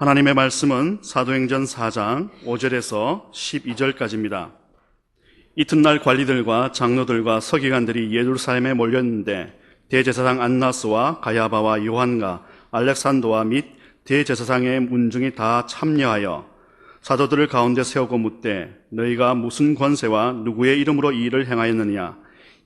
하나님의 말씀은 사도행전 4장 5절에서 12절까지입니다. 이튿날 관리들과 장로들과 서기관들이 예루살렘에 몰렸는데 대제사장 안나스와 가야바와 요한과 알렉산더와 및 대제사장의 문중이 다 참여하여 사도들을 가운데 세우고 묻되 너희가 무슨 권세와 누구의 이름으로 이 일을 행하였느냐.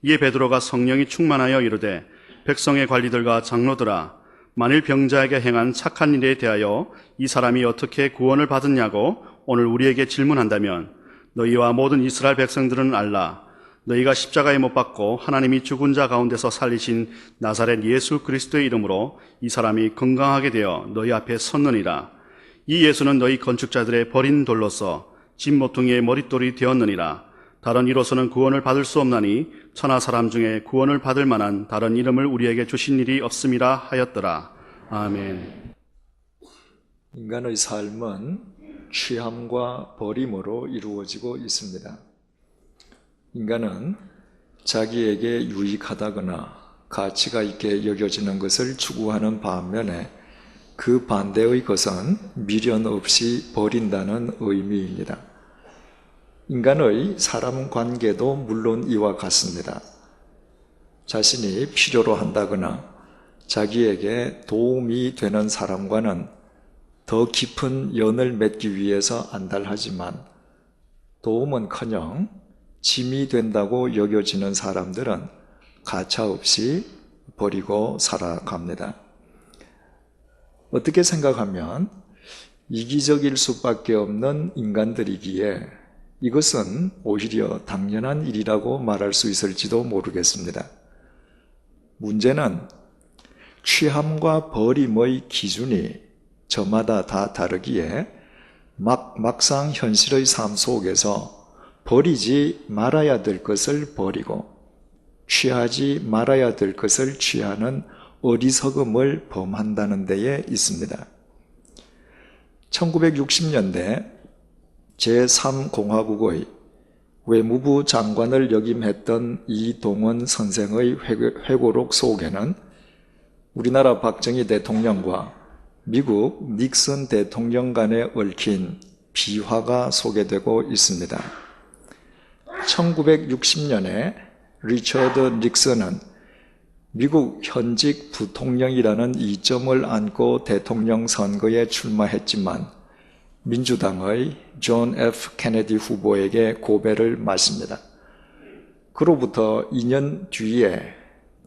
이에 베드로가 성령이 충만하여 이르되 백성의 관리들과 장로들아, 만일 병자에게 행한 착한 일에 대하여 이 사람이 어떻게 구원을 받았냐고 오늘 우리에게 질문한다면 너희와 모든 이스라엘 백성들은 알라. 너희가 십자가에 못 박고 하나님이 죽은 자 가운데서 살리신 나사렛 예수 그리스도의 이름으로 이 사람이 건강하게 되어 너희 앞에 섰느니라. 이 예수는 너희 건축자들의 버린 돌로서 집 모퉁이의 머릿돌이 되었느니라. 다른 이로서는 구원을 받을 수 없나니 천하 사람 중에 구원을 받을 만한 다른 이름을 우리에게 주신 일이 없음이라 하였더라. 아멘. 인간의 삶은 취함과 버림으로 이루어지고 있습니다. 인간은 자기에게 유익하다거나 가치가 있게 여겨지는 것을 추구하는 반면에 그 반대의 것은 미련 없이 버린다는 의미입니다. 인간의 사람 관계도 물론 이와 같습니다. 자신이 필요로 한다거나 자기에게 도움이 되는 사람과는 더 깊은 연을 맺기 위해서 안달하지만 도움은커녕 짐이 된다고 여겨지는 사람들은 가차없이 버리고 살아갑니다. 어떻게 생각하면 이기적일 수밖에 없는 인간들이기에 이것은 오히려 당연한 일이라고 말할 수 있을지도 모르겠습니다. 문제는 취함과 버림의 기준이 저마다 다 다르기에 막상 현실의 삶 속에서 버리지 말아야 될 것을 버리고 취하지 말아야 될 것을 취하는 어리석음을 범한다는 데에 있습니다. 1960년대 제3공화국의 외무부 장관을 역임했던 이동원 선생의 회고록 속에는 우리나라 박정희 대통령과 미국 닉슨 대통령 간에 얽힌 비화가 소개되고 있습니다. 1960년에 리처드 닉슨은 미국 현직 부통령이라는 이점을 안고 대통령 선거에 출마했지만 민주당의 존 F. 케네디 후보에게 고배를 맞습니다. 그로부터 2년 뒤에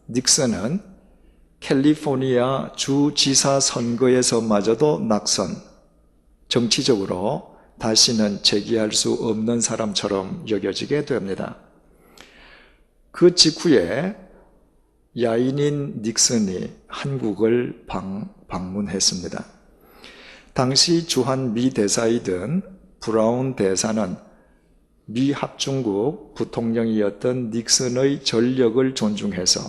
닉슨은 캘리포니아 주지사 선거에서마저도 낙선, 정치적으로 다시는 재기할 수 없는 사람처럼 여겨지게 됩니다. 그 직후에 야인인 닉슨이 한국을 방문했습니다. 당시 주한 미 대사이던 브라운 대사는 미 합중국 부통령이었던 닉슨의 전력을 존중해서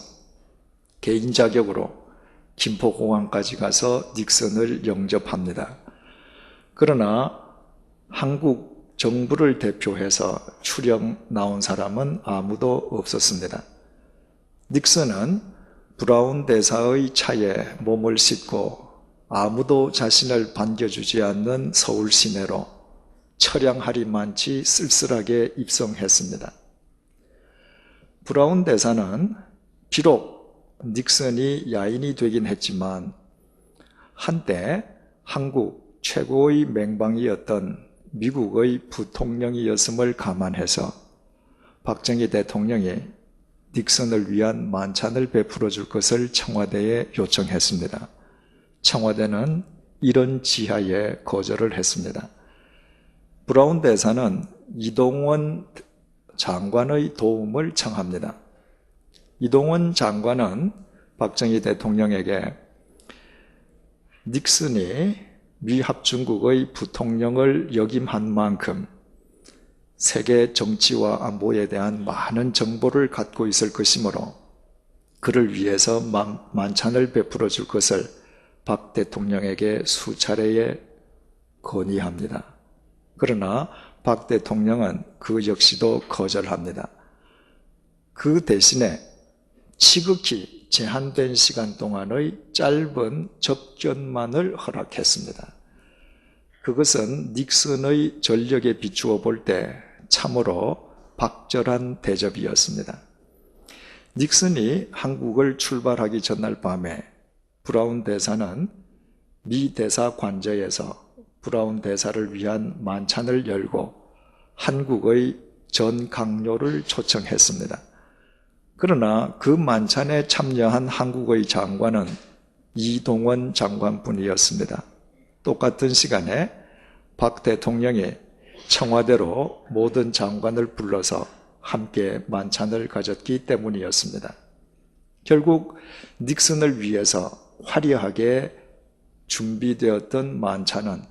개인 자격으로 김포공항까지 가서 닉슨을 영접합니다. 그러나 한국 정부를 대표해서 출영 나온 사람은 아무도 없었습니다. 닉슨은 브라운 대사의 차에 몸을 싣고 아무도 자신을 반겨주지 않는 서울 시내로 처량하리만치 쓸쓸하게 입성했습니다. 브라운 대사는 비록 닉슨이 야인이 되긴 했지만 한때 한국 최고의 맹방이었던 미국의 부통령이었음을 감안해서 박정희 대통령이 닉슨을 위한 만찬을 베풀어 줄 것을 청와대에 요청했습니다. 청와대는 이런 지하에 거절을 했습니다. 브라운 대사는 이동원 장관의 도움을 청합니다. 이동원 장관은 박정희 대통령에게 닉슨이 미 합중국의 부통령을 역임한 만큼 세계 정치와 안보에 대한 많은 정보를 갖고 있을 것이므로 그를 위해서 만찬을 베풀어 줄 것을 박 대통령에게 수차례에 건의합니다. 그러나 박 대통령은 그 역시도 거절합니다. 그 대신에 지극히 제한된 시간 동안의 짧은 접견만을 허락했습니다. 그것은 닉슨의 전력에 비추어 볼 때 참으로 박절한 대접이었습니다. 닉슨이 한국을 출발하기 전날 밤에 브라운 대사는 미 대사 관저에서 브라운 대사를 위한 만찬을 열고 한국의 전 강요를 초청했습니다. 그러나 그 만찬에 참여한 한국의 장관은 이동원 장관뿐이었습니다. 똑같은 시간에 박 대통령이 청와대로 모든 장관을 불러서 함께 만찬을 가졌기 때문이었습니다. 결국 닉슨을 위해서 화려하게 준비되었던 만찬은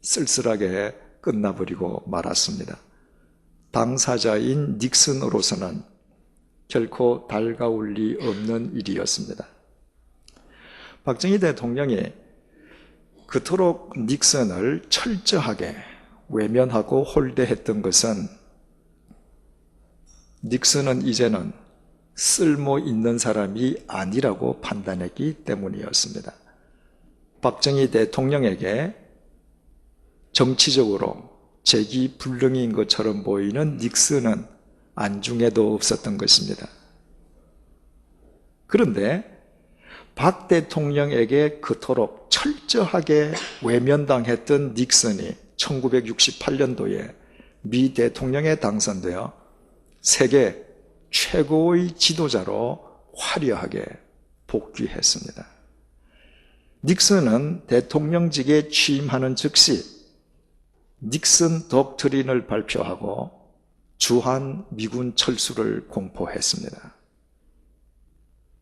쓸쓸하게 끝나버리고 말았습니다. 당사자인 닉슨으로서는 결코 달가울 리 없는 일이었습니다. 박정희 대통령이 그토록 닉슨을 철저하게 외면하고 홀대했던 것은 닉슨은 이제는 쓸모 있는 사람이 아니라고 판단했기 때문이었습니다. 박정희 대통령에게 정치적으로 재기불능인 것처럼 보이는 닉슨은 안중에도 없었던 것입니다. 그런데 박 대통령에게 그토록 철저하게 외면당했던 닉슨이 1968년도에 미 대통령에 당선되어 세계 최고의 지도자로 화려하게 복귀했습니다. 닉슨은 대통령직에 취임하는 즉시 닉슨 독트린을 발표하고 주한 미군 철수를 공포했습니다.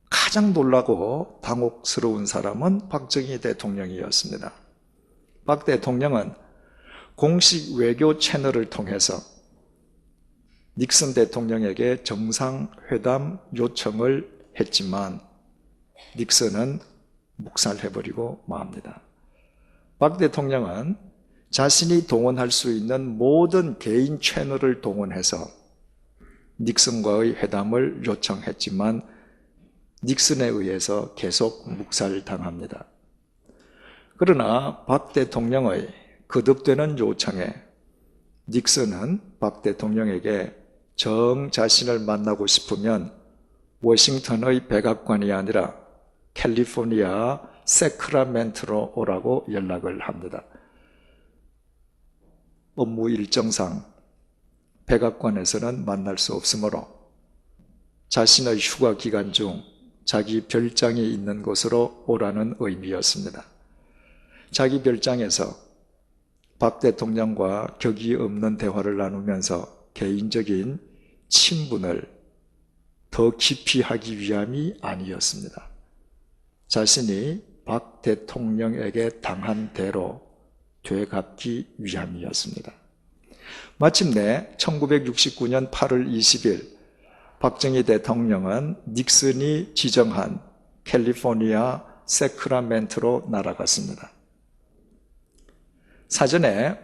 가장 놀라고 당혹스러운 사람은 박정희 대통령이었습니다. 박 대통령은 공식 외교 채널을 통해서 닉슨 대통령에게 정상회담 요청을 했지만 닉슨은 묵살해버리고 맙니다. 박 대통령은 자신이 동원할 수 있는 모든 개인 채널을 동원해서 닉슨과의 회담을 요청했지만 닉슨에 의해서 계속 묵살당합니다. 그러나 박 대통령의 거듭되는 요청에 닉슨은 박 대통령에게 정 자신을 만나고 싶으면 워싱턴의 백악관이 아니라 캘리포니아 세크라멘토로 오라고 연락을 합니다. 업무 일정상 백악관에서는 만날 수 없으므로 자신의 휴가 기간 중 자기 별장이 있는 곳으로 오라는 의미였습니다. 자기 별장에서 박 대통령과 격이 없는 대화를 나누면서 개인적인 친분을 더 깊이 하기 위함이 아니었습니다. 자신이 박 대통령에게 당한 대로 되갚기 위함이었습니다. 마침내 1969년 8월 20일 박정희 대통령은 닉슨이 지정한 캘리포니아 세크라멘토로 날아갔습니다. 사전에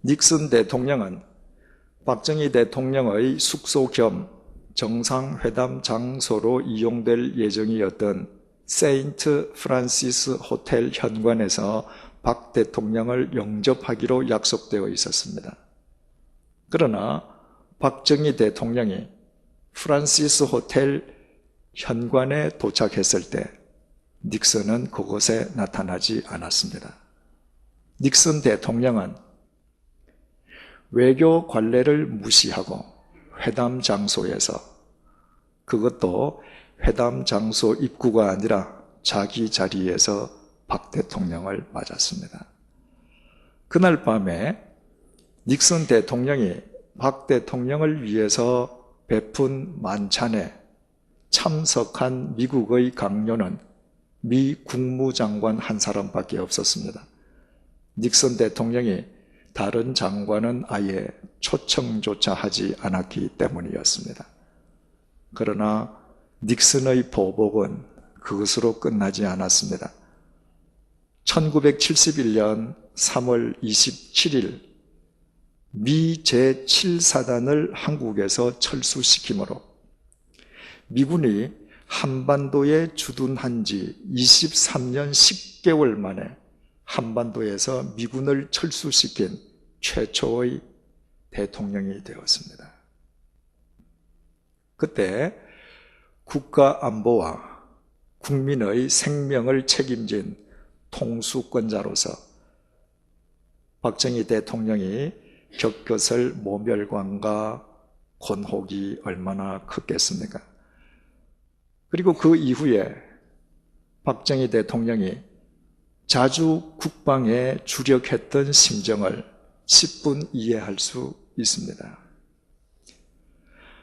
닉슨 대통령은 박정희 대통령의 숙소 겸 정상회담 장소로 이용될 예정이었던 세인트 프란시스 호텔 현관에서 박 대통령을 영접하기로 약속되어 있었습니다. 그러나 박정희 대통령이 프란시스 호텔 현관에 도착했을 때 닉슨은 그곳에 나타나지 않았습니다. 닉슨 대통령은 외교 관례를 무시하고 회담 장소에서, 그것도 회담 장소 입구가 아니라 자기 자리에서 박 대통령을 맞았습니다. 그날 밤에 닉슨 대통령이 박 대통령을 위해서 베푼 만찬에 참석한 미국의 강요는 미 국무장관 한 사람밖에 없었습니다. 닉슨 대통령이 다른 장관은 아예 초청조차 하지 않았기 때문이었습니다. 그러나 닉슨의 보복은 그것으로 끝나지 않았습니다. 1971년 3월 27일 미 제7사단을 한국에서 철수시키므로 미군이 한반도에 주둔한 지 23년 10개월 만에 한반도에서 미군을 철수시킨 최초의 대통령이 되었습니다. 그때 국가 안보와 국민의 생명을 책임진 통수권자로서 박정희 대통령이 겪었을 모멸감과 곤혹이 얼마나 컸겠습니까? 그리고 그 이후에 박정희 대통령이 자주 국방에 주력했던 심정을 10분 이해할 수 있습니다.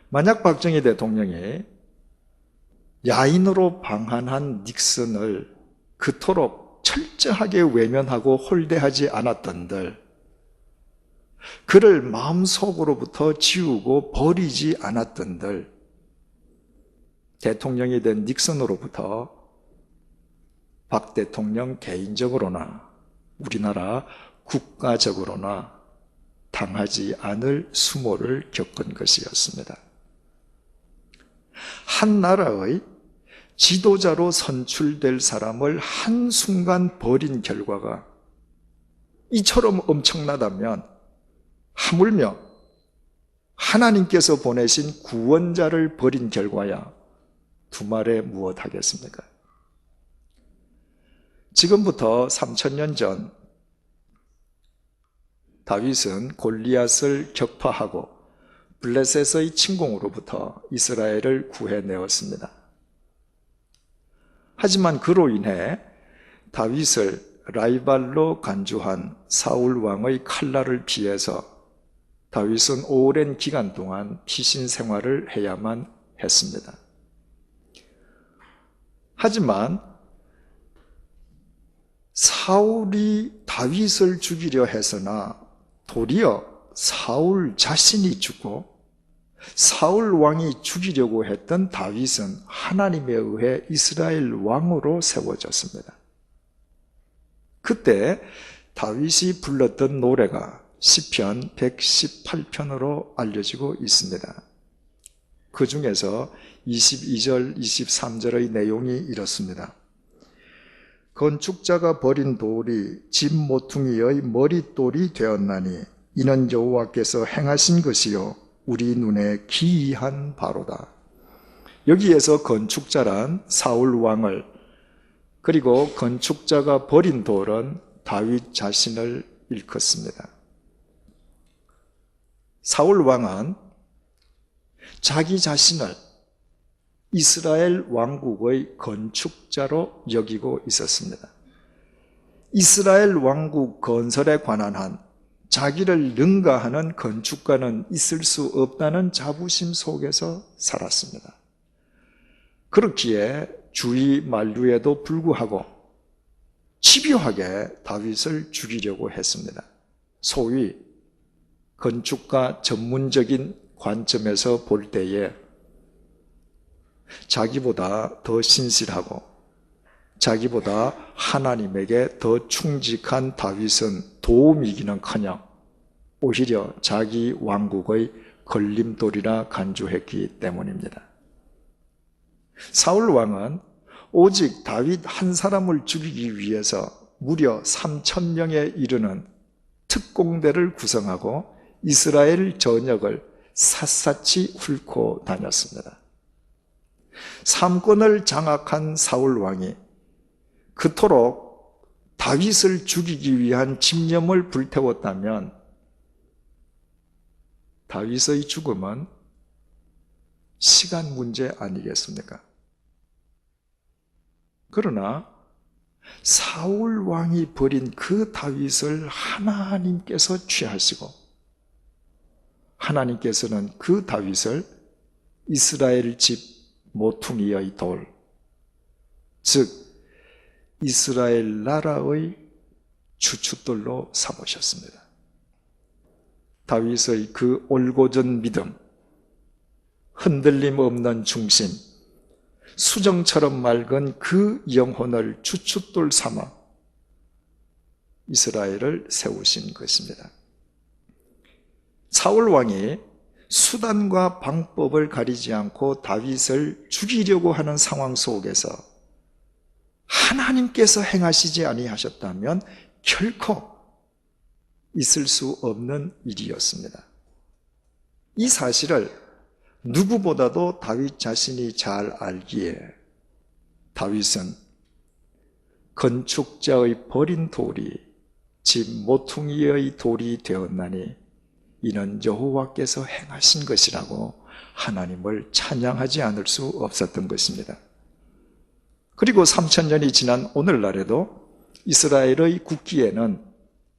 만약 박정희 대통령이 야인으로 방한한 닉슨을 그토록 철저하게 외면하고 홀대하지 않았던들, 그를 마음속으로부터 지우고 버리지 않았던들, 대통령이 된 닉슨으로부터 박 대통령 개인적으로나 우리나라 국가적으로나 당하지 않을 수모를 겪은 것이었습니다. 한 나라의 지도자로 선출될 사람을 한순간 버린 결과가 이처럼 엄청나다면 하물며 하나님께서 보내신 구원자를 버린 결과야 두말에 무엇하겠습니까? 지금부터 3000년 전 다윗은 골리앗을 격파하고 블레셋의 침공으로부터 이스라엘을 구해내었습니다. 하지만 그로 인해 다윗을 라이발로 간주한 사울 왕의 칼날을 피해서 다윗은 오랜 기간 동안 피신 생활을 해야만 했습니다. 하지만 사울이 다윗을 죽이려 했으나 도리어 사울 자신이 죽고 사울 왕이 죽이려고 했던 다윗은 하나님에 의해 이스라엘 왕으로 세워졌습니다. 그때 다윗이 불렀던 노래가 시편 118편으로 알려지고 있습니다. 그 중에서 22절, 23절의 내용이 이렇습니다. 건축자가 버린 돌이 집 모퉁이의 머릿돌이 되었나니 이는 여호와께서 행하신 것이요 우리 눈에 기이한 바로다. 여기에서 건축자란 사울 왕을, 그리고 건축자가 버린 돌은 다윗 자신을 일컫습니다. 사울 왕은 자기 자신을 이스라엘 왕국의 건축자로 여기고 있었습니다. 이스라엘 왕국 건설에 관한 한 자기를 능가하는 건축가는 있을 수 없다는 자부심 속에서 살았습니다. 그렇기에 주의 만류에도 불구하고 집요하게 다윗을 죽이려고 했습니다. 소위 건축가 전문적인 관점에서 볼 때에 자기보다 더 신실하고 자기보다 하나님에게 더 충직한 다윗은 도움이기는커녕 오히려 자기 왕국의 걸림돌이라 간주했기 때문입니다. 사울 왕은 오직 다윗 한 사람을 죽이기 위해서 무려 3000명에 이르는 특공대를 구성하고 이스라엘 전역을 샅샅이 훑고 다녔습니다. 삼권을 장악한 사울 왕이 그토록 다윗을 죽이기 위한 집념을 불태웠다면 다윗의 죽음은 시간 문제 아니겠습니까? 그러나 사울 왕이 버린 그 다윗을 하나님께서 취하시고 하나님께서는 그 다윗을 이스라엘 집 모퉁이의 돌, 즉 이스라엘 나라의 주춧돌로 삼으셨습니다. 다윗의 그 올곧은 믿음, 흔들림 없는 중심, 수정처럼 맑은 그 영혼을 주춧돌 삼아 이스라엘을 세우신 것입니다. 사울 왕이 수단과 방법을 가리지 않고 다윗을 죽이려고 하는 상황 속에서 하나님께서 행하시지 아니하셨다면 결코 있을 수 없는 일이었습니다. 이 사실을 누구보다도 다윗 자신이 잘 알기에 다윗은 건축자의 버린 돌이 집 모퉁이의 돌이 되었나니 이는 여호와께서 행하신 것이라고 하나님을 찬양하지 않을 수 없었던 것입니다. 그리고 3000년이 지난 오늘날에도 이스라엘의 국기에는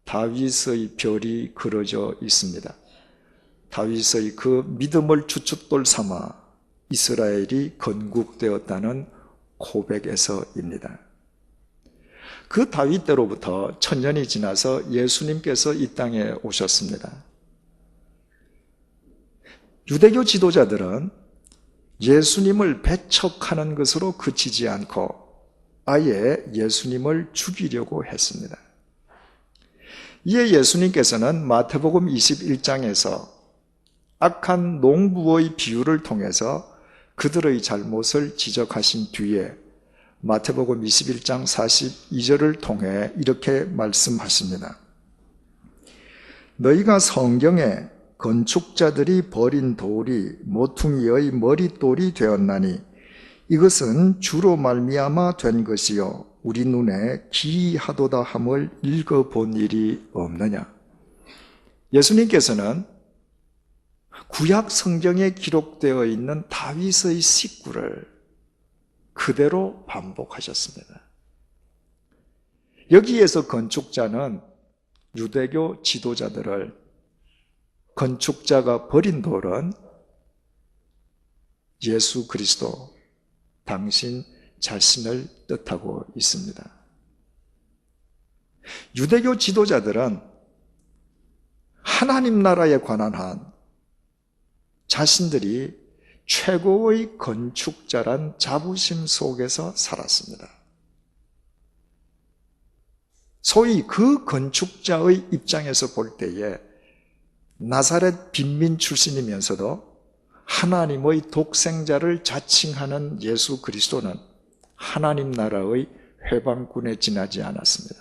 다윗의 별이 그려져 있습니다. 다윗의 그 믿음을 주춧돌 삼아 이스라엘이 건국되었다는 고백에서입니다. 그 다윗 때로부터 1000년이 지나서 예수님께서 이 땅에 오셨습니다. 유대교 지도자들은 예수님을 배척하는 것으로 그치지 않고 아예 예수님을 죽이려고 했습니다. 이에 예수님께서는 마태복음 21장에서 악한 농부의 비유를 통해서 그들의 잘못을 지적하신 뒤에 마태복음 21장 42절을 통해 이렇게 말씀하십니다. 너희가 성경에 건축자들이 버린 돌이 모퉁이의 머릿돌이 되었나니 이것은 주로 말미암아 된 것이요 우리 눈에 기이하도다 함을 읽어본 일이 없느냐. 예수님께서는 구약 성경에 기록되어 있는 다윗의 식구를 그대로 반복하셨습니다. 여기에서 건축자는 유대교 지도자들을 건축자가 버린 돌은 예수 그리스도, 당신 자신을 뜻하고 있습니다. 유대교 지도자들은 하나님 나라에 관한 한 자신들이 최고의 건축자란 자부심 속에서 살았습니다. 소위 그 건축자의 입장에서 볼 때에 나사렛 빈민 출신이면서도 하나님의 독생자를 자칭하는 예수 그리스도는 하나님 나라의 회방꾼에 지나지 않았습니다.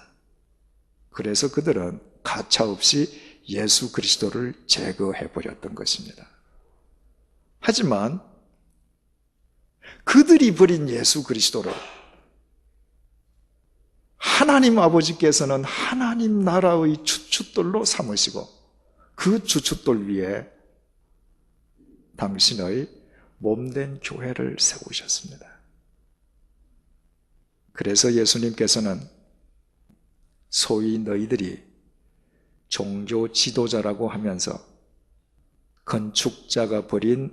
그래서 그들은 가차없이 예수 그리스도를 제거해버렸던 것입니다. 하지만 그들이 버린 예수 그리스도를 하나님 아버지께서는 하나님 나라의 주춧돌로 삼으시고 그 주춧돌 위에 당신의 몸된 교회를 세우셨습니다. 그래서 예수님께서는 소위 너희들이 종교 지도자라고 하면서 건축자가 버린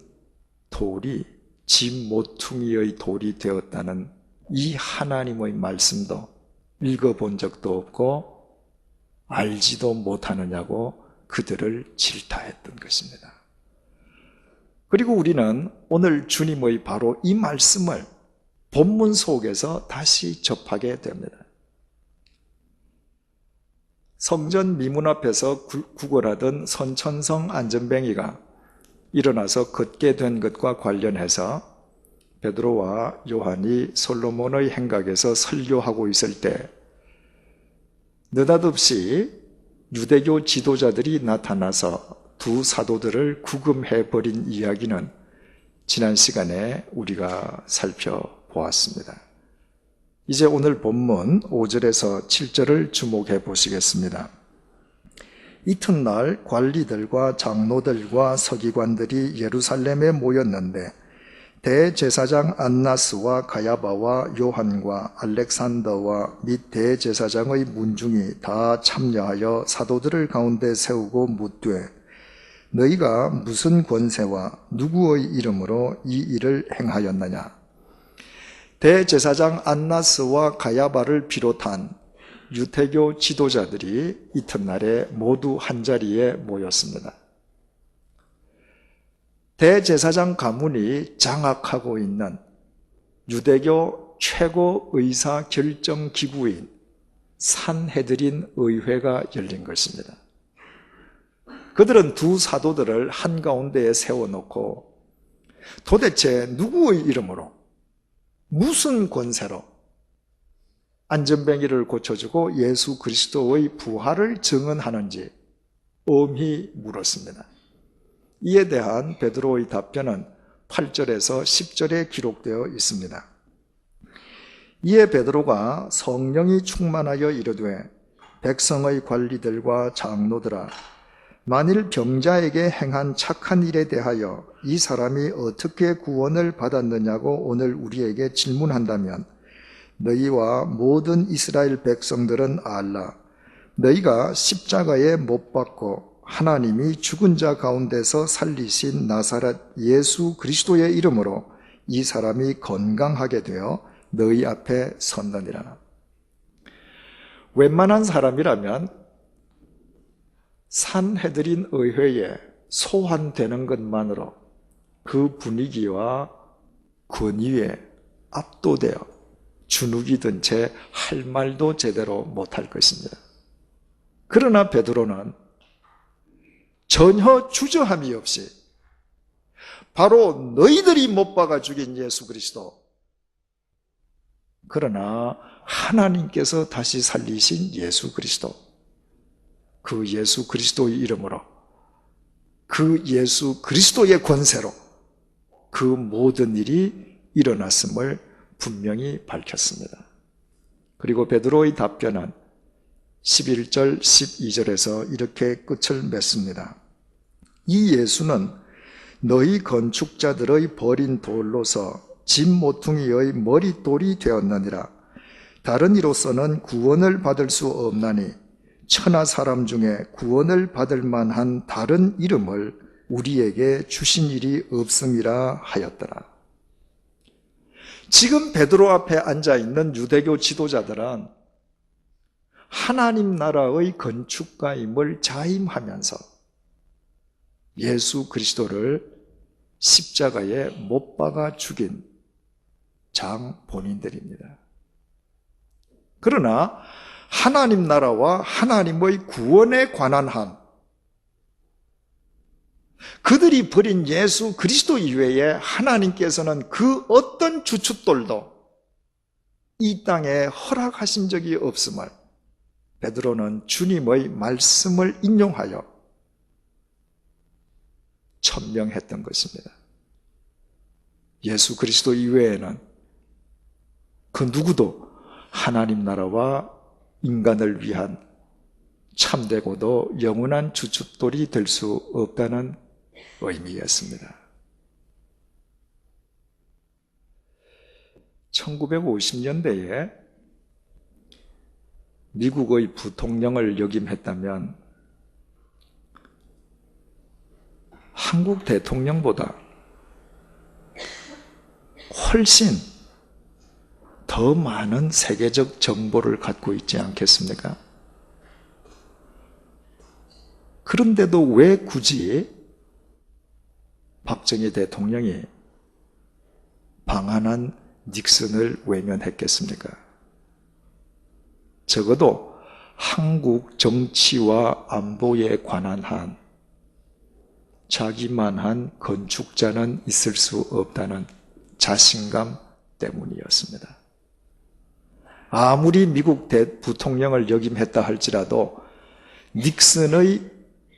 돌이 집 모퉁이의 돌이 되었다는 이 하나님의 말씀도 읽어본 적도 없고 알지도 못하느냐고 그들을 질타했던 것입니다. 그리고 우리는 오늘 주님의 바로 이 말씀을 본문 속에서 다시 접하게 됩니다. 성전 미문 앞에서 구걸하던 선천성 안전뱅이가 일어나서 걷게 된 것과 관련해서 베드로와 요한이 솔로몬의 행각에서 설교하고 있을 때 느닷없이 유대교 지도자들이 나타나서 두 사도들을 구금해버린 이야기는 지난 시간에 우리가 살펴보았습니다. 이제 오늘 본문 5절에서 7절을 주목해 보시겠습니다. 이튿날 관리들과 장로들과 서기관들이 예루살렘에 모였는데 대제사장 안나스와 가야바와 요한과 알렉산더와 및 대제사장의 문중이 다 참여하여 사도들을 가운데 세우고 묻되 너희가 무슨 권세와 누구의 이름으로 이 일을 행하였느냐. 대제사장 안나스와 가야바를 비롯한 유대교 지도자들이 이튿날에 모두 한자리에 모였습니다. 대제사장 가문이 장악하고 있는 유대교 최고 의사 결정 기구인 산헤드린 의회가 열린 것입니다. 그들은 두 사도들을 한가운데에 세워놓고 도대체 누구의 이름으로 무슨 권세로 안전뱅이를 고쳐주고 예수 그리스도의 부활을 증언하는지 엄히 물었습니다. 이에 대한 베드로의 답변은 8절에서 10절에 기록되어 있습니다. 이에 베드로가 성령이 충만하여 이르되 백성의 관리들과 장로들아, 만일 병자에게 행한 착한 일에 대하여 이 사람이 어떻게 구원을 받았느냐고 오늘 우리에게 질문한다면 너희와 모든 이스라엘 백성들은 알라. 너희가 십자가에 못 박고 하나님이 죽은 자 가운데서 살리신 나사렛 예수 그리스도의 이름으로 이 사람이 건강하게 되어 너희 앞에 섰느니라. 웬만한 사람이라면 산헤드린 의회에 소환되는 것만으로 그 분위기와 권위에 압도되어 주눅이 든 채 할 말도 제대로 못할 것입니다. 그러나 베드로는 전혀 주저함이 없이 바로 너희들이 못 박아 죽인 예수 그리스도, 그러나 하나님께서 다시 살리신 예수 그리스도, 그 예수 그리스도의 이름으로, 그 예수 그리스도의 권세로 그 모든 일이 일어났음을 분명히 밝혔습니다. 그리고 베드로의 답변은 11절 12절에서 이렇게 끝을 맺습니다. 이 예수는 너희 건축자들의 버린 돌로서 집 모퉁이의 머릿돌이 되었느니라. 다른 이로서는 구원을 받을 수 없나니 천하 사람 중에 구원을 받을 만한 다른 이름을 우리에게 주신 일이 없음이라 하였더라. 지금 베드로 앞에 앉아있는 유대교 지도자들은 하나님 나라의 건축가임을 자임하면서 예수 그리스도를 십자가에 못 박아 죽인 장 본인들입니다. 그러나 하나님 나라와 하나님의 구원에 관한 한, 그들이 버린 예수 그리스도 이외에 하나님께서는 그 어떤 주춧돌도 이 땅에 허락하신 적이 없음을 베드로는 주님의 말씀을 인용하여 천명했던 것입니다. 예수 그리스도 이외에는 그 누구도 하나님 나라와 인간을 위한 참되고도 영원한 주춧돌이 될 수 없다는 의미였습니다. 1950년대에 미국의 부통령을 역임했다면 한국 대통령보다 훨씬 더 많은 세계적 정보를 갖고 있지 않겠습니까? 그런데도 왜 굳이 박정희 대통령이 방한한 닉슨을 외면했겠습니까? 적어도 한국 정치와 안보에 관한 한 자기만한 건축자는 있을 수 없다는 자신감 때문이었습니다. 아무리 미국 부통령을 역임했다 할지라도 닉슨의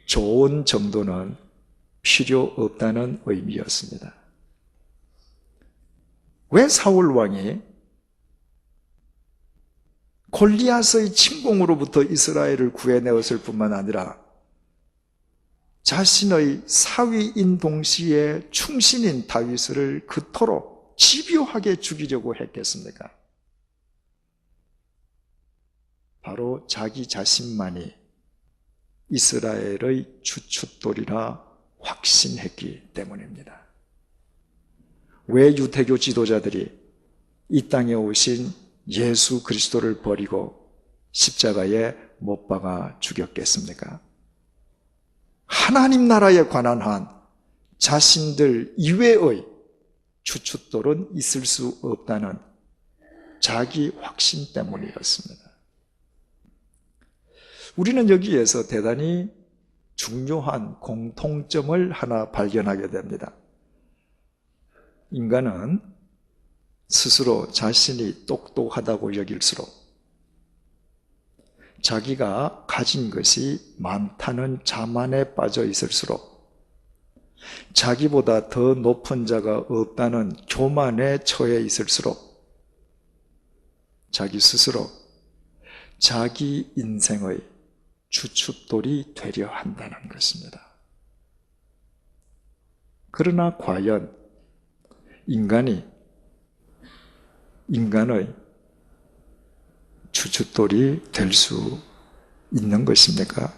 좋은 정도는 필요 없다는 의미였습니다. 왜 사울 왕이 골리앗의 침공으로부터 이스라엘을 구해내었을 뿐만 아니라 자신의 사위인 동시에 충신인 다윗을 그토록 집요하게 죽이려고 했겠습니까? 바로 자기 자신만이 이스라엘의 주춧돌이라 확신했기 때문입니다. 왜 유대교 지도자들이 이 땅에 오신 예수 그리스도를 버리고 십자가에 못 박아 죽였겠습니까? 하나님 나라에 관한 한 자신들 이외의 주춧돌은 있을 수 없다는 자기 확신 때문이었습니다. 우리는 여기에서 대단히 중요한 공통점을 하나 발견하게 됩니다. 인간은 스스로 자신이 똑똑하다고 여길수록 자기가 가진 것이 많다는 자만에 빠져 있을수록, 자기보다 더 높은 자가 없다는 교만에 처해 있을수록 자기 스스로 자기 인생의 주춧돌이 되려 한다는 것입니다. 그러나 과연 인간의 주춧돌이 될 수 있는 것입니까?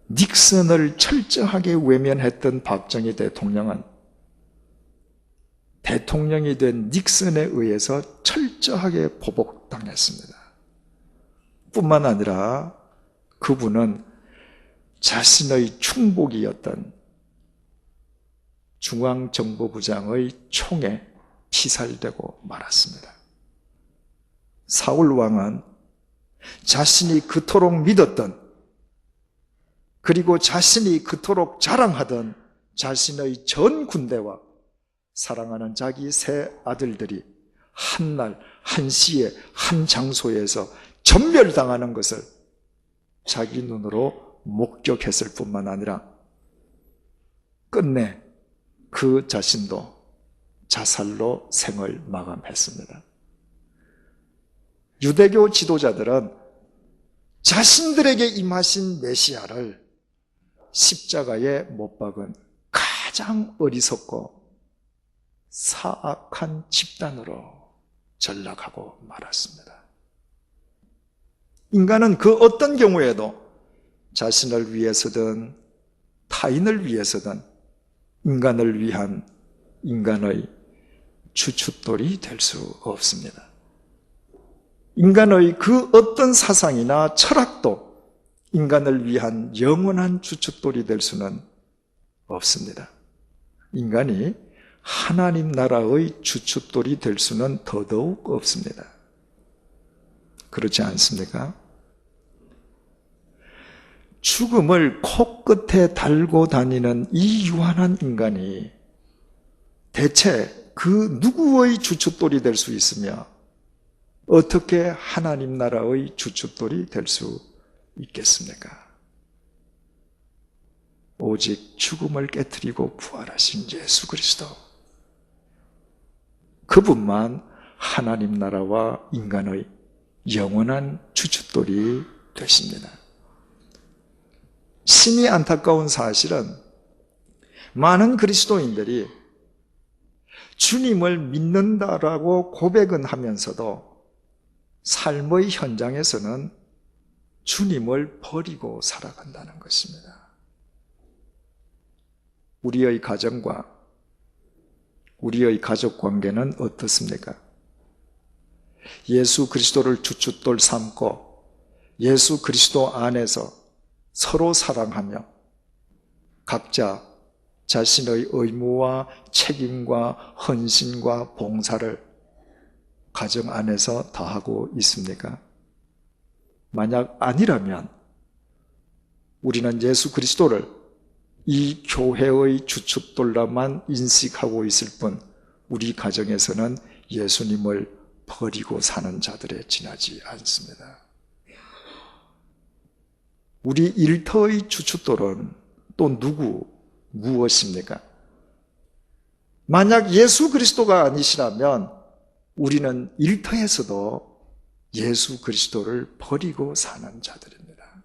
닉슨을 철저하게 외면했던 박정희 대통령은 대통령이 된 닉슨에 의해서 철저하게 보복당했습니다. 뿐만 아니라 그분은 자신의 충복이었던 중앙정보부장의 총에 피살되고 말았습니다. 사울 왕은 자신이 그토록 믿었던, 그리고 자신이 그토록 자랑하던 자신의 전 군대와 사랑하는 자기 세 아들들이 한날 한시에 한 장소에서 전멸당하는 것을 자기 눈으로 목격했을 뿐만 아니라 끝내 그 자신도 자살로 생을 마감했습니다. 유대교 지도자들은 자신들에게 임하신 메시아를 십자가에 못 박은 가장 어리석고 사악한 집단으로 전락하고 말았습니다. 인간은 그 어떤 경우에도 자신을 위해서든 타인을 위해서든 인간을 위한 인간의 주춧돌이 될 수 없습니다. 인간의 그 어떤 사상이나 철학도 인간을 위한 영원한 주춧돌이 될 수는 없습니다. 인간이 하나님 나라의 주춧돌이 될 수는 더더욱 없습니다. 그렇지 않습니까? 죽음을 코끝에 달고 다니는 이 유한한 인간이 대체 그 누구의 주춧돌이 될 수 있으며 어떻게 하나님 나라의 주춧돌이 될 수 있겠습니까? 오직 죽음을 깨트리고 부활하신 예수 그리스도, 그분만 하나님 나라와 인간의 영원한 주춧돌이 되십니다. 심히 안타까운 사실은 많은 그리스도인들이 주님을 믿는다라고 고백은 하면서도 삶의 현장에서는 주님을 버리고 살아간다는 것입니다. 우리의 가정과 우리의 가족 관계는 어떻습니까? 예수 그리스도를 주춧돌 삼고 예수 그리스도 안에서 서로 사랑하며 각자 자신의 의무와 책임과 헌신과 봉사를 가정 안에서 다하고 있습니까? 만약 아니라면 우리는 예수 그리스도를 이 교회의 주춧돌로만 인식하고 있을 뿐 우리 가정에서는 예수님을 버리고 사는 자들에 지나지 않습니다. 우리 일터의 주춧돌은 또 무엇입니까? 만약 예수 그리스도가 아니시라면 우리는 일터에서도 예수 그리스도를 버리고 사는 자들입니다.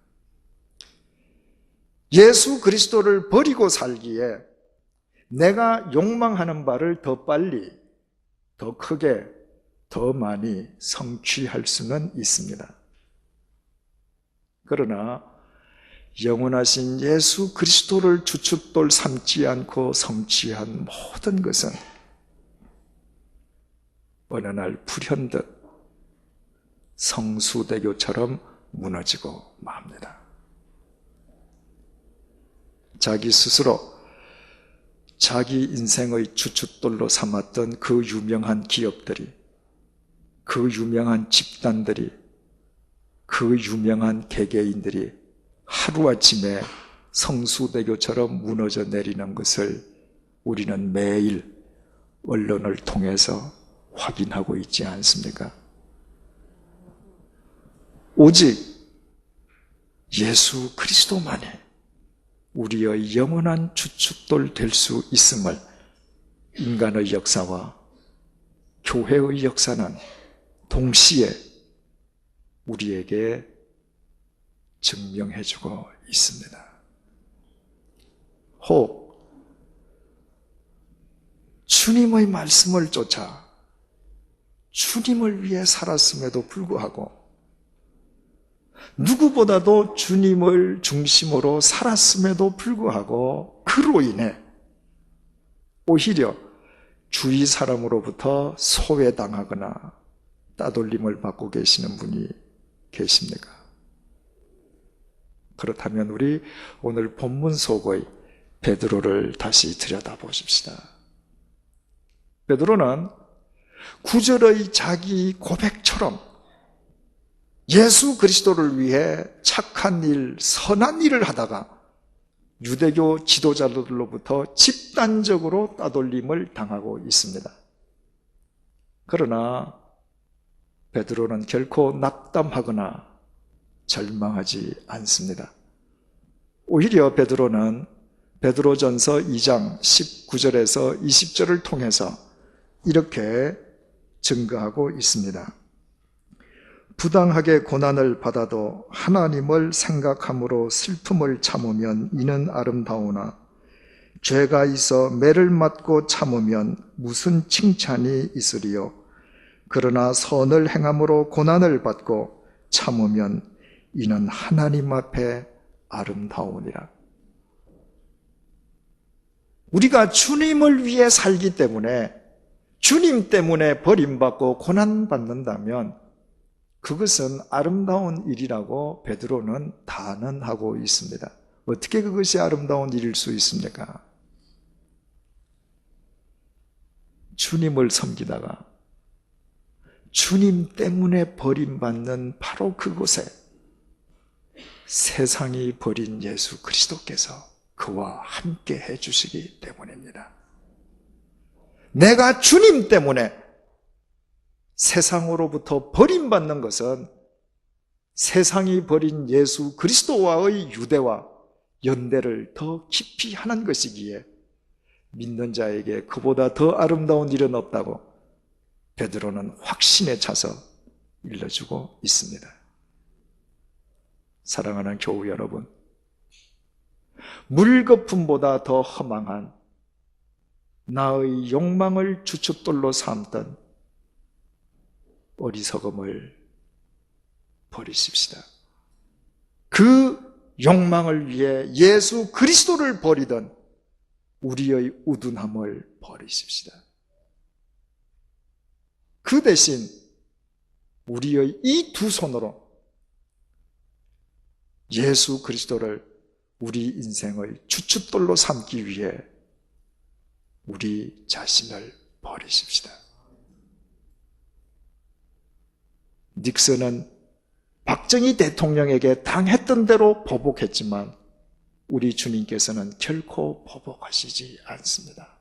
예수 그리스도를 버리고 살기에 내가 욕망하는 바를 더 빨리, 더 크게, 더 많이 성취할 수는 있습니다. 그러나 영원하신 예수 그리스도를 주춧돌 삼지 않고 성취한 모든 것은 어느 날 불현듯 성수대교처럼 무너지고 맙니다. 자기 스스로 자기 인생의 주춧돌로 삼았던 그 유명한 기업들이, 그 유명한 집단들이, 그 유명한 개개인들이 하루아침에 성수대교처럼 무너져 내리는 것을 우리는 매일 언론을 통해서 확인하고 있지 않습니까? 오직 예수 그리스도만이 우리의 영원한 주춧돌 될 수 있음을 인간의 역사와 교회의 역사는 동시에 우리에게 증명해주고 있습니다. 혹 주님의 말씀을 쫓아 주님을 위해 살았음에도 불구하고 누구보다도 주님을 중심으로 살았음에도 불구하고 그로 인해 오히려 주위 사람으로부터 소외당하거나 따돌림을 받고 계시는 분이 계십니까? 그렇다면 우리 오늘 본문 속의 베드로를 다시 들여다보십시다. 베드로는 구절의 자기 고백처럼 예수 그리스도를 위해 착한 일, 선한 일을 하다가 유대교 지도자들로부터 집단적으로 따돌림을 당하고 있습니다. 그러나 베드로는 결코 낙담하거나 절망하지 않습니다. 오히려 베드로는 베드로전서 2장 19절에서 20절을 통해서 이렇게 증거하고 있습니다. 부당하게 고난을 받아도 하나님을 생각함으로 슬픔을 참으면 이는 아름다우나 죄가 있어 매를 맞고 참으면 무슨 칭찬이 있으리요. 그러나 선을 행함으로 고난을 받고 참으면 이는 하나님 앞에 아름다우니라. 우리가 주님을 위해 살기 때문에 주님 때문에 버림받고 고난받는다면 그것은 아름다운 일이라고 베드로는 단언하고 있습니다. 어떻게 그것이 아름다운 일일 수 있습니까? 주님을 섬기다가 주님 때문에 버림받는 바로 그곳에 세상이 버린 예수 그리스도께서 그와 함께 해주시기 때문입니다. 내가 주님 때문에 세상으로부터 버림받는 것은 세상이 버린 예수 그리스도와의 유대와 연대를 더 깊이 하는 것이기에 믿는 자에게 그보다 더 아름다운 일은 없다고 베드로는 확신에 차서 일러주고 있습니다. 사랑하는 교우 여러분, 물거품보다 더 허망한 나의 욕망을 주춧돌로 삼던 어리석음을 버리십시다. 그 욕망을 위해 예수 그리스도를 버리던 우리의 우둔함을 버리십시다. 그 대신 우리의 이 두 손으로 예수 그리스도를 우리 인생의 주춧돌로 삼기 위해 우리 자신을 버리십시다. 닉슨은 박정희 대통령에게 당했던 대로 보복했지만 우리 주님께서는 결코 보복하시지 않습니다.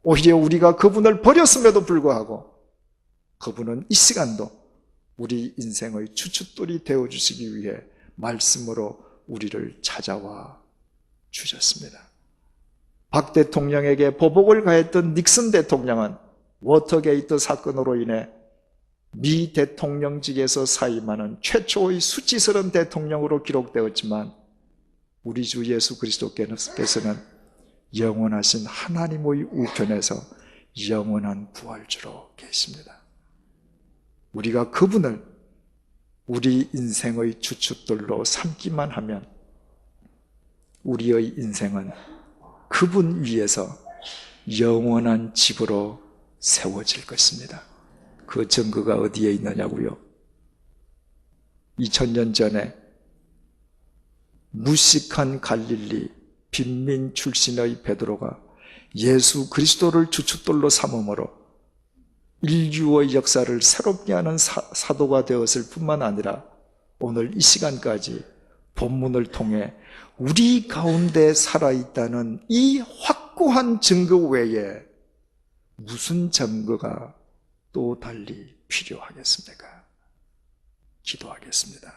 오히려 우리가 그분을 버렸음에도 불구하고 그분은 이 시간도 우리 인생의 주춧돌이 되어주시기 위해 말씀으로 우리를 찾아와 주셨습니다. 박 대통령에게 보복을 가했던 닉슨 대통령은 워터게이트 사건으로 인해 미 대통령직에서 사임하는 최초의 수치스러운 대통령으로 기록되었지만 우리 주 예수 그리스도께서는 영원하신 하나님의 우편에서 영원한 부활주로 계십니다. 우리가 그분을 우리 인생의 주춧돌로 삼기만 하면 우리의 인생은 그분 위에서 영원한 집으로 세워질 것입니다. 그 증거가 어디에 있느냐고요? 2000년 전에 무식한 갈릴리 빈민 출신의 베드로가 예수 그리스도를 주춧돌로 삼음으로 인류의 역사를 새롭게 하는 사도가 되었을 뿐만 아니라 오늘 이 시간까지 본문을 통해 우리 가운데 살아있다는 이 확고한 증거 외에 무슨 증거가 또 달리 필요하겠습니까? 기도하겠습니다.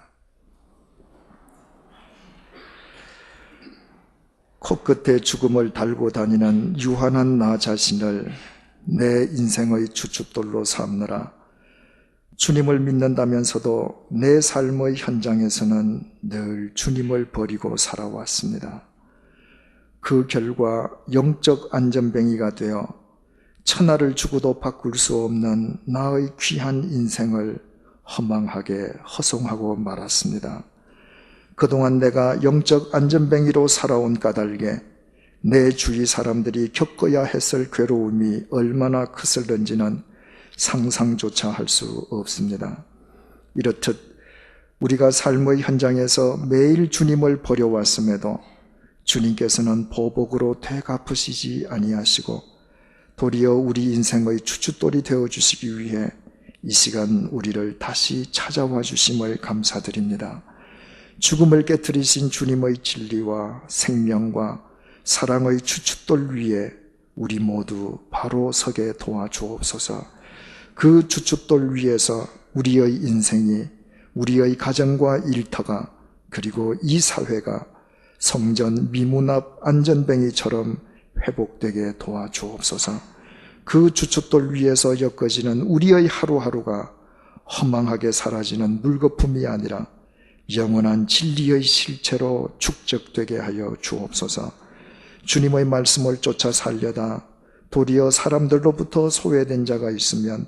코끝에 죽음을 달고 다니는 유한한 나 자신을 내 인생의 주춧돌로 삼느라 주님을 믿는다면서도 내 삶의 현장에서는 늘 주님을 버리고 살아왔습니다. 그 결과 영적 안전뱅이가 되어 천하를 주고도 바꿀 수 없는 나의 귀한 인생을 허망하게 허송하고 말았습니다. 그동안 내가 영적 안전뱅이로 살아온 까닭에 내 주위 사람들이 겪어야 했을 괴로움이 얼마나 크슬는지는 상상조차 할 수 없습니다. 이렇듯 우리가 삶의 현장에서 매일 주님을 버려왔음에도 주님께서는 보복으로 되갚으시지 아니하시고 도리어 우리 인생의 주춧돌이 되어주시기 위해 이 시간 우리를 다시 찾아와 주심을 감사드립니다. 죽음을 깨뜨리신 주님의 진리와 생명과 사랑의 주춧돌 위에 우리 모두 바로 서게 도와주옵소서. 그 주춧돌 위에서 우리의 인생이, 우리의 가정과 일터가, 그리고 이 사회가 성전 미문앞 안전뱅이처럼 회복되게 도와주옵소서. 그 주춧돌 위에서 엮어지는 우리의 하루하루가 허망하게 사라지는 물거품이 아니라 영원한 진리의 실체로 축적되게 하여 주옵소서. 주님의 말씀을 쫓아 살려다 도리어 사람들로부터 소외된 자가 있으면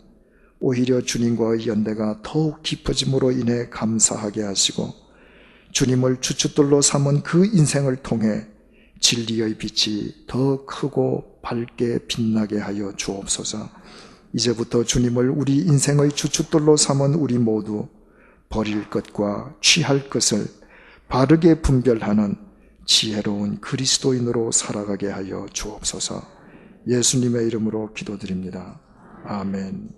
오히려 주님과의 연대가 더욱 깊어짐으로 인해 감사하게 하시고 주님을 주춧돌로 삼은 그 인생을 통해 진리의 빛이 더 크고 밝게 빛나게 하여 주옵소서. 이제부터 주님을 우리 인생의 주춧돌로 삼은 우리 모두 버릴 것과 취할 것을 바르게 분별하는 지혜로운 그리스도인으로 살아가게 하여 주옵소서. 예수님의 이름으로 기도드립니다. 아멘.